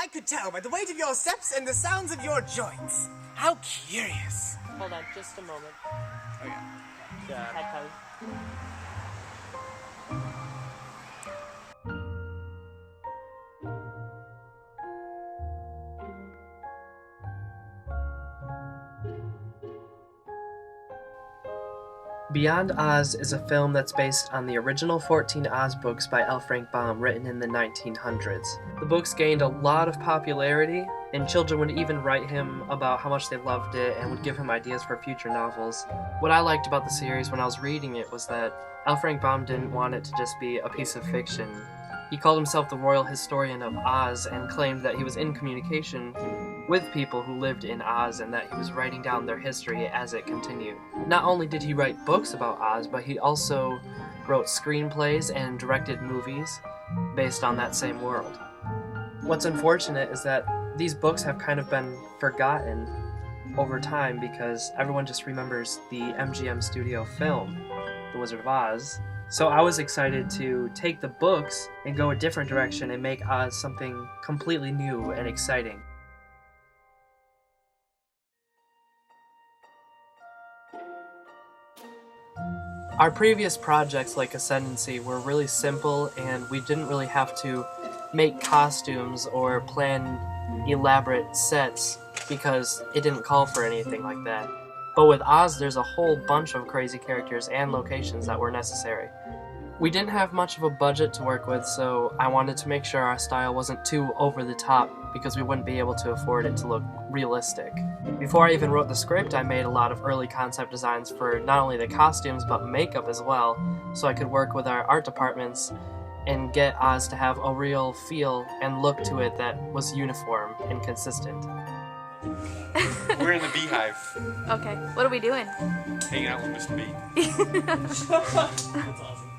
I could tell by the weight of your steps and the sounds of your joints. How curious. Hold on, just a moment. Okay. Head pose. Beyond Oz is a film that's based on the original 14 Oz books by L. Frank Baum, written in the 1900s. The books gained a lot of popularity, and children would even write him about how much they loved it and would give him ideas for future novels. What I liked about the series when I was reading it was that L. Frank Baum didn't want it to just be a piece of fiction. He called himself the Royal Historian of Oz and claimed that he was in communication with people who lived in Oz and that he was writing down their history as it continued. Not only did he write books about Oz, but he also wrote screenplays and directed movies based on that same world. What's unfortunate is that these books have kind of been forgotten over time because everyone just remembers the MGM studio film, The Wizard of Oz. So I was excited to take the books and go a different direction and make Oz something completely new and exciting. Our previous projects like Ascendancy were really simple and we didn't really have to make costumes or plan elaborate sets because it didn't call for anything like that. But with Oz, there's a whole bunch of crazy characters and locations that were necessary. We didn't have much of a budget to work with, so I wanted to make sure our style wasn't too over the top because we wouldn't be able to afford it to look realistic. Before I even wrote the script, I made a lot of early concept designs for not only the costumes but makeup as well, so I could work with our art departments and get Oz to have a real feel and look to it that was uniform and consistent. We're in the beehive. Okay, what are we doing? Hanging out with Mr. B. That's awesome.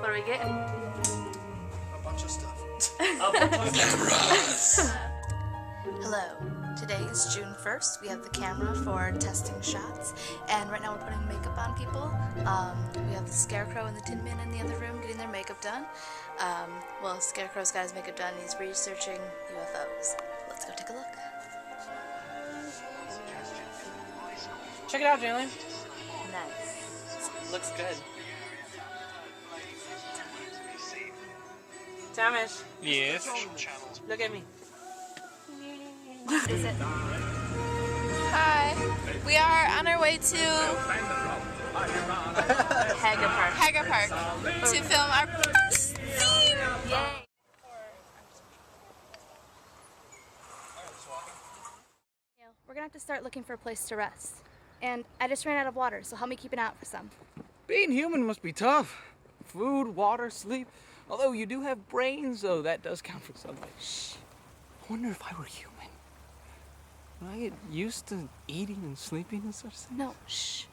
What are we getting? A bunch of stuff. Cameras! Hello. Today is June 1st. We have the camera for testing shots, and right now we're putting makeup on people. We have the Scarecrow and the Tin Man in the other room getting their makeup done. Well, Scarecrow's got his makeup done. He's researching UFOs. Let's go take a look. Check it out, Jalen. Nice. Looks good. Thomas. Yes. Look at me. What is it? Hi, we are on our way to Hager Park. to film our first scene. Yay. We're gonna have to start looking for a place to rest. And I just ran out of water, so help me keep an eye out for some. Being human must be tough. Food, water, sleep. Although you do have brains, though, that does count for something. Shh. I wonder if I were human. Would I get used to eating and sleeping and such things? No, shh.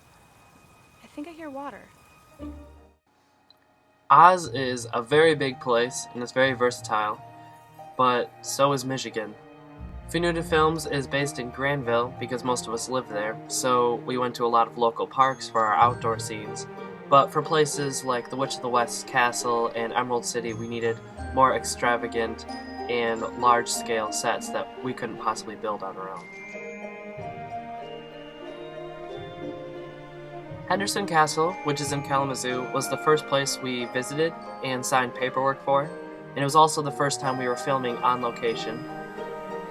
I think I hear water. Oz is a very big place and it's very versatile, but so is Michigan. Featurette Films is based in Granville because most of us live there, so we went to a lot of local parks for our outdoor scenes. But for places like the Witch of the West Castle and Emerald City, we needed more extravagant and large-scale sets that we couldn't possibly build on our own. Henderson Castle, which is in Kalamazoo, was the first place we visited and signed paperwork for, and it was also the first time we were filming on location.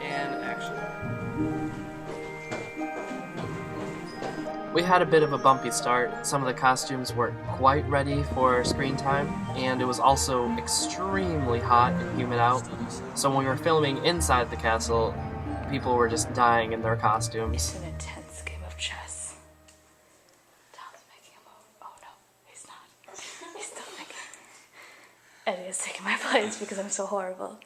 And action. We had a bit of a bumpy start. Some of the costumes weren't quite ready for screen time, and it was also extremely hot and humid out. So when we were filming inside the castle, people were just dying in their costumes. It's an intense game of chess. Tom's making a move. Oh no, he's not. He's still thinking. Eddie is taking my place because I'm so horrible.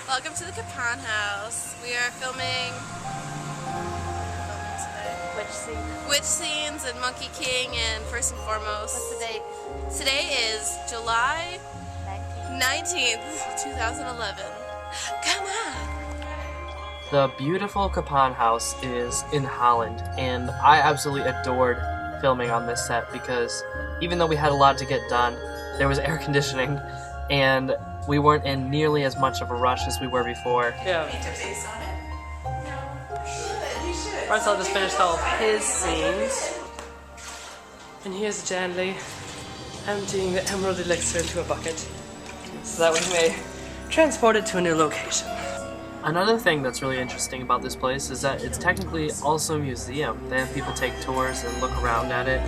Welcome to the Capon House. We are filming today. Which scene? Witch scenes and Monkey King, and first and foremost, What's the date? today is July 19th, 2011. Come on! The beautiful Capon House is in Holland, and I absolutely adored filming on this set because even though we had a lot to get done, there was air conditioning and we weren't in nearly as much of a rush as we were before. Yeah. Marcel just finished all of his scenes. And here's Janley emptying the emerald elixir into a bucket so that we may transport it to a new location. Another thing that's really interesting about this place is that it's technically also a museum. They have people take tours and look around at it.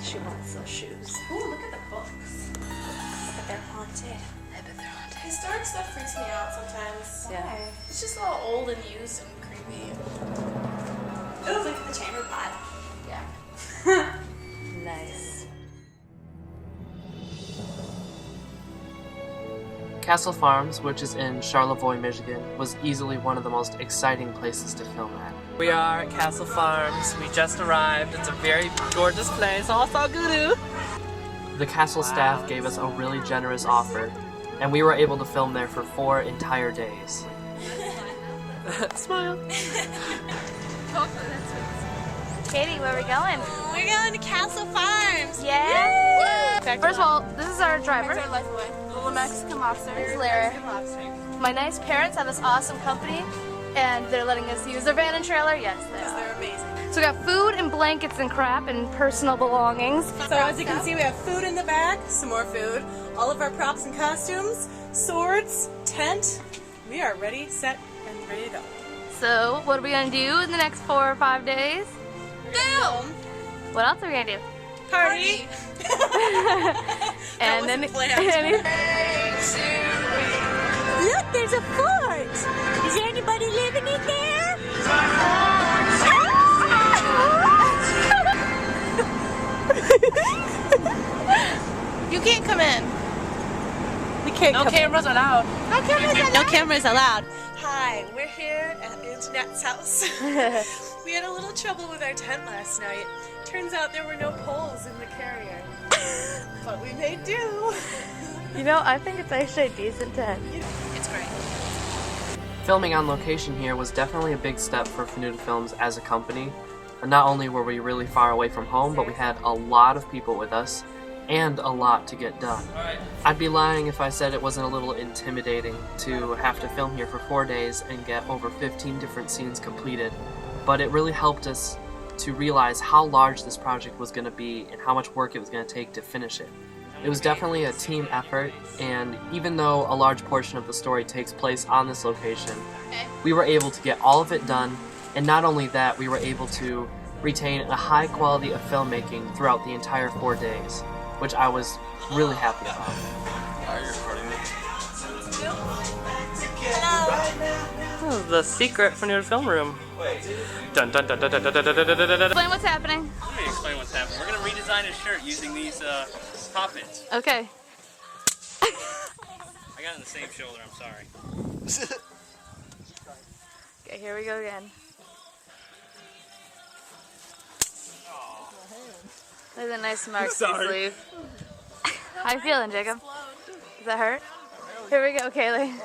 She wants those shoes. Ooh, look at the books. But they're haunted. I bet they're haunted. Historic stuff freaks me out sometimes. Yeah. It's just all old and used and creepy. Oh, look at the chamber pot. Yeah. Nice. Castle Farms, which is in Charlevoix, Michigan, was easily one of the most exciting places to film at. We are at Castle Farms. We just arrived. It's a very gorgeous place. Also good. The castle staff gave us a really generous offer, and we were able to film there for 4 entire days. Smile. Katie, where are we going? We're going to Castle Farms. Yeah. First of all, this is our driver. Our life away. Little Mexican lobster. This is Lara. My nice parents have this awesome company, and they're letting us use their van and trailer. Yes, they are. They're amazing. So we got food and blankets and crap and personal belongings. So as you can see, we have food in the back, some more food, all of our props and costumes, swords, tent. We are ready, set, and ready to go. So what are we gonna do in the next 4 or 5 days? Film, What else are we gonna do? party. And wasn't then planned. Look, there's a fort. Is there anybody living in there? You can't come in. We can't. No cameras allowed. No cameras allowed. Hi, we're here at Antoinette's house. We had a little trouble with our tent last night. Turns out there were no poles in the carrier. But we made do. You know, I think it's actually a decent tent. It's great. Filming on location here was definitely a big step for Featurette Films as a company. And not only were we really far away from home, but we had a lot of people with us and a lot to get done. I'd be lying if I said it wasn't a little intimidating to have to film here for 4 days and get over 15 different scenes completed, but it really helped us to realize how large this project was going to be and how much work it was going to take to finish it. It was definitely a team effort, and even though a large portion of the story takes place on this location, we were able to get all of it done, and not only that, we were able to retain a high quality of filmmaking throughout the entire 4 days, which I was really happy about. Are you recording me? This is the secret Featurette film room. Dun dun dun dun dun dun dun dun dun dun dun. Explain what's happening. Let me explain what's happening. We're gonna redesign his shirt using these poppets. Okay. I got it on the same shoulder. I'm sorry. Okay, here we go again. There's a nice mark to the sleeve. How you feeling, Jacob? Does that hurt? Here we go, Kaylee.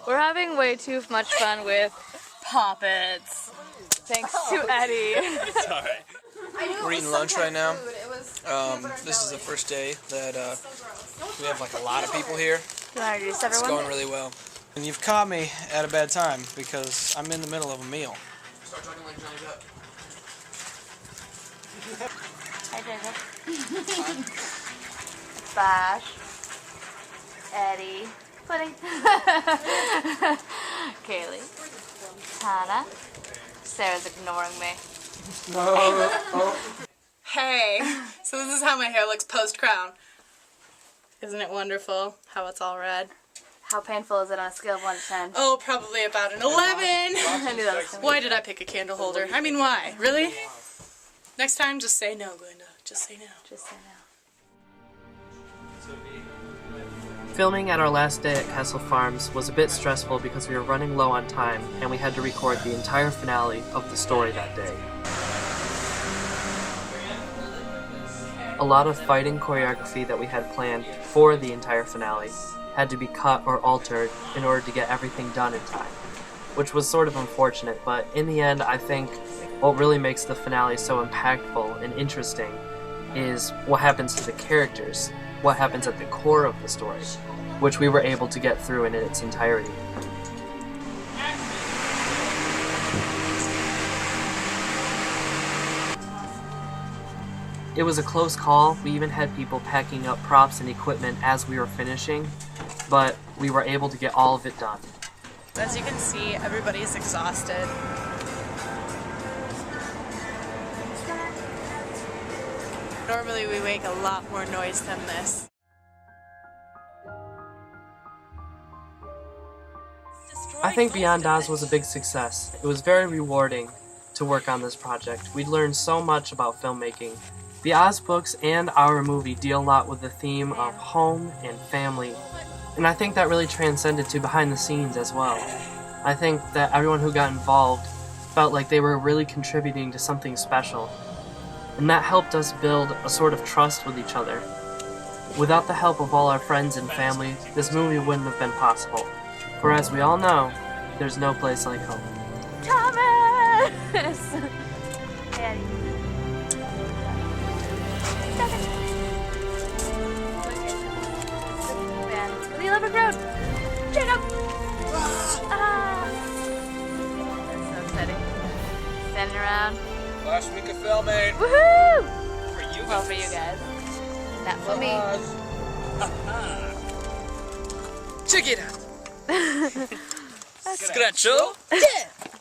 We're having way too much fun with poppets. Thanks to Eddie. Sorry. We're eating lunch right now. This is the first day that we have like a lot of people here. You want to introduce It's everyone? going really well. And you've caught me at a bad time because I'm in the middle of a meal. Hi, Jacob. Bash. Eddie. Pudding. Kaylee. Hannah. Sarah's ignoring me. Hey, so this is how my hair looks post-crown. Isn't it wonderful how it's all red? How painful is it on a scale of 1 to 10? Oh, probably about an 11. I knew that was coming. Why did I pick a candle holder? I mean, why? Really? Next time, just say no, Glenda. Just say no. Just say no. Filming at our last day at Castle Farms was a bit stressful because we were running low on time and we had to record the entire finale of the story that day. A lot of fighting choreography that we had planned for the entire finale had to be cut or altered in order to get everything done in time, which was sort of unfortunate, but in the end I think what really makes the finale so impactful and interesting is what happens to the characters, what happens at the core of the story, which we were able to get through in its entirety. It was a close call. We even had people packing up props and equipment as we were finishing, but we were able to get all of it done. As you can see, everybody's exhausted. Normally we make a lot more noise than this. I think Beyond Oz was a big success. It was very rewarding to work on this project. We learned so much about filmmaking. The Oz books and our movie deal a lot with the theme of home and family, and I think that really transcended to behind the scenes as well. I think that everyone who got involved felt like they were really contributing to something special, and that helped us build a sort of trust with each other. Without the help of all our friends and family, this movie wouldn't have been possible. For as we all know, there's no place like home. Thomas! Daddy. The 11th road! Straight up! Ah! That's so exciting. Standing around. Last week of filming. Woohoo! For you Well, for you guys. Not for me. Check it out. That's Scratcho. Yeah!